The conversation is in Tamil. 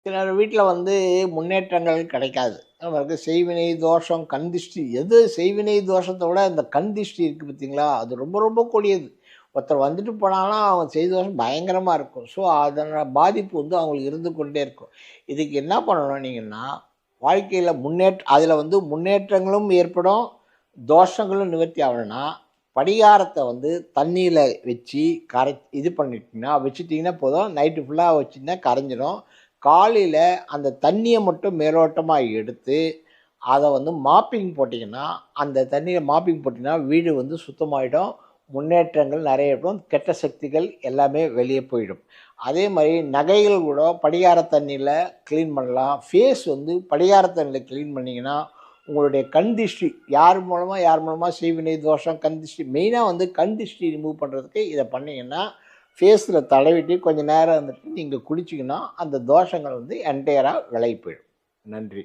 சிலர் வீட்டில் வந்து முன்னேற்றங்கள் கிடைக்காது. நமக்கு செய்வினை தோஷம், கண் திஷ்டி எது செய்வினை தோஷத்தை விட இந்த கண் திஷ்டி இருக்குது பார்த்தீங்களா, அது ரொம்ப ரொம்ப கொடியது. ஒருத்தர் வந்துட்டு போனாங்கன்னா அவங்க செய்த தோஷம் பயங்கரமாக இருக்கும். ஸோ அதனோட பாதிப்பு வந்து அவங்களுக்கு இருந்து கொண்டே இருக்கும். இதுக்கு என்ன பண்ணணும் நீங்கன்னா, வாழ்க்கையில் அதில் வந்து முன்னேற்றங்களும் ஏற்படும், தோஷங்களும் நிவர்த்தி ஆகணும்னா, படிகாரத்தை வந்து தண்ணியில் வச்சு இது பண்ணிட்டீங்கன்னா வச்சுட்டிங்கன்னா போதும். நைட்டு ஃபுல்லாக வச்சிங்கன்னா கரைஞ்சிடும். காலையில் அந்த தண்ணியை மட்டும் மேலோட்டமாக எடுத்து அதை வந்து மாப்பிங் போட்டிங்கன்னா, அந்த தண்ணியில் மாப்பிங் போட்டிங்கன்னா வீடு வந்து சுத்தமாகிடும். முன்னேற்றங்கள் நிறைய இருக்கும். கெட்ட சக்திகள் எல்லாமே வெளியே போயிடும். அதே மாதிரி நகைகள் கூட படிகார தண்ணியில் க்ளீன் பண்ணலாம். ஃபேஸ் வந்து படிகார தண்ணியில் க்ளீன் பண்ணிங்கன்னா உங்களுடைய கண் திஷ்டி யார் மூலமாக செய்வினை தோஷம், கண் திஷ்டி மெயினாக வந்து கண் திஷ்டி ரிமூவ் பண்ணுறதுக்கு இதை பண்ணிங்கன்னா, ஃபேஸில் தடவிட்டு கொஞ்சம் நேரம் வந்துட்டு நீங்கள் குளிச்சிங்கன்னா அந்த தோஷங்கள் வந்து என்டையராக விலகி போயிடும். நன்றி.